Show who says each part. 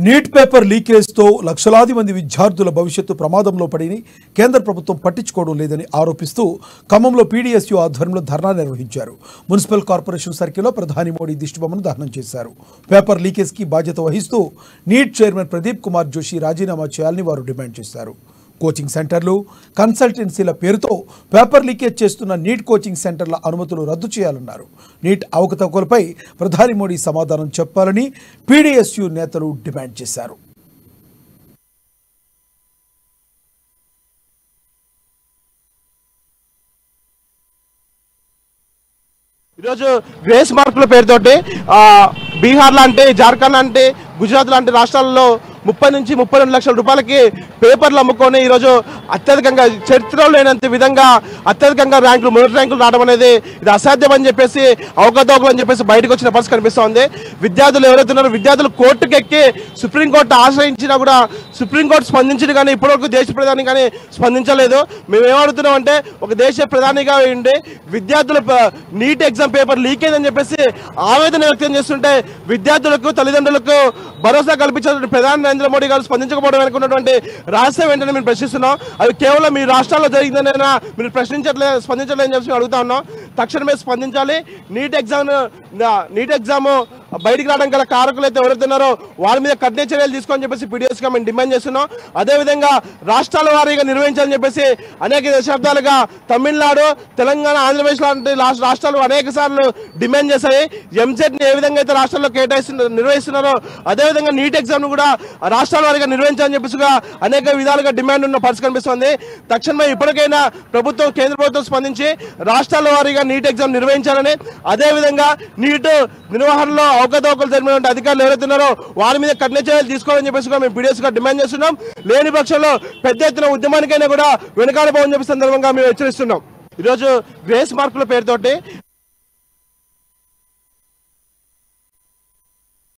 Speaker 1: Neat paper లీకేజ్తో లక్షలాది మంది విద్యార్థుల భవిష్యత్తు ప్రమాదంలో పడిని కేంద్ర ప్రభుత్వం పట్టించుకోవడం లేదని ఆరోపిస్తూ ఖమ్మంలో పీడీఎస్యూ ఆధ్వర్యంలో ధర్నా నిర్వహించారు. మున్సిపల్ కార్పొరేషన్ సర్కిల్లో ప్రధాని మోడీ దిష్టిబొమ్మను దహనం చేశారు. పేపర్ లీకేజ్కి బాధ్యత వహిస్తూ నీట్ చైర్మన్ ప్రదీప్ కుమార్ జోషి రాజీనామా చేయాలని వారు డిమాండ్ చేశారు. కోచింగ్ సెంటర్లు, కన్సల్టెన్సీల పేరుతో పేపర్ లీకేజ్ చేస్తున్న నీట్ కోచింగ్ సెంటర్ల అనుమతులు రద్దు చేయాలన్నారు. నీట్ అవకతవకలపై ప్రధాని మోడీ సమాధానం చెప్పాలని పీడీఎస్యూ నేతలు డిమాండ్ చేశారు.
Speaker 2: ఈరోజు గ్రేస్ మార్కుల పేరుతోటి బీహార్ లాంటి, జార్ఖండ్ లాంటి, గుజరాత్ లాంటి రాష్ట్రాల్లో 30 నుంచి 32 లక్షల రూపాయలకి పేపర్లు అమ్ముకొని ఈరోజు అత్యధికంగా చరిత్రలో లేనంత విధంగా అత్యధికంగా మొదటి ర్యాంకులు రావడం అనేది ఇది అసాధ్యం అని చెప్పేసి, అవకతవకలు అని చెప్పేసి బయటకు వచ్చిన పరిస్థితి కనిపిస్తోంది. విద్యార్థులు ఎవరైతే ఉన్నారో విద్యార్థులు కోర్టుకు ఎక్కి సుప్రీంకోర్టు ఆశ్రయించినా కూడా సుప్రీంకోర్టు స్పందించింది కానీ ఇప్పటివరకు దేశ ప్రధాని కానీ స్పందించలేదు. మేము ఏమడుగుతున్నాం అంటే, ఒక దేశ ప్రధానిగా ఉండి విద్యార్థుల నీట్ ఎగ్జామ్ పేపర్ లీకేజ్ అని చెప్పేసి ఆవేదన వ్యక్తం చేస్తుంటే విద్యార్థులకు, తల్లిదండ్రులకు భరోసా కల్పించాలని ప్రధాని నరేంద్ర మోడీ గారు స్పందించకపోవడం అనుకున్నటువంటి రహస్యం ఏంటని మేము ప్రశ్నిస్తున్నాం. అది కేవలం మీ రాష్ట్రాల్లో జరిగిందనైనా మీరు స్పందించలేదని చెప్పి అడుగుతా ఉన్నాం. తక్షణమే స్పందించాలి. నీట్ ఎగ్జామ్ బయటికి రావడం గల కారకులు అయితే ఎవరైతే ఉన్నారో వారి మీద కఠిన చర్యలు తీసుకోని చెప్పేసి పీడీఎస్గా మేము డిమాండ్ చేస్తున్నాం. అదేవిధంగా రాష్ట్రాల వారీగా నిర్వహించాలని చెప్పేసి అనేక దశాబ్దాలుగా తమిళనాడు, తెలంగాణ, ఆంధ్రప్రదేశ్ లాంటి రాష్ట్రాలు అనేక సార్లు డిమాండ్ చేశాయి. ఎంసెట్ని ఏ విధంగా అయితే రాష్ట్రాల్లో నిర్వహిస్తున్నారో అదేవిధంగా నీట్ ఎగ్జామ్ను కూడా రాష్ట్రాల వారీగా నిర్వహించాలని చెప్పేసి అనేక విధాలుగా డిమాండ్ ఉన్న పరిస్థితి కనిపిస్తుంది. తక్షణమే ఇప్పటికైనా కేంద్ర ప్రభుత్వం స్పందించి రాష్ట్రాల వారీగా నీట్ ఎగ్జామ్ నిర్వహించాలని, అదేవిధంగా నీట్ నిర్వహణలో అవకతవకలు జరిగినటువంటి అధికారులు ఎవరైతే ఉన్నారో వారి మీద కఠిన చర్యలు తీసుకోవాలని చెప్పేసి మేము పీడీఎస్గా డిమాండ్ చేస్తున్నాం. లేని పక్షంలో పెద్ద ఎత్తున ఉద్యమానికైనా కూడా వెనకాడబోవని చెప్పి సందర్భంగా మేము హెచ్చరిస్తున్నాం. ఈరోజు గ్రేస్ మార్కుల పేరుతోటి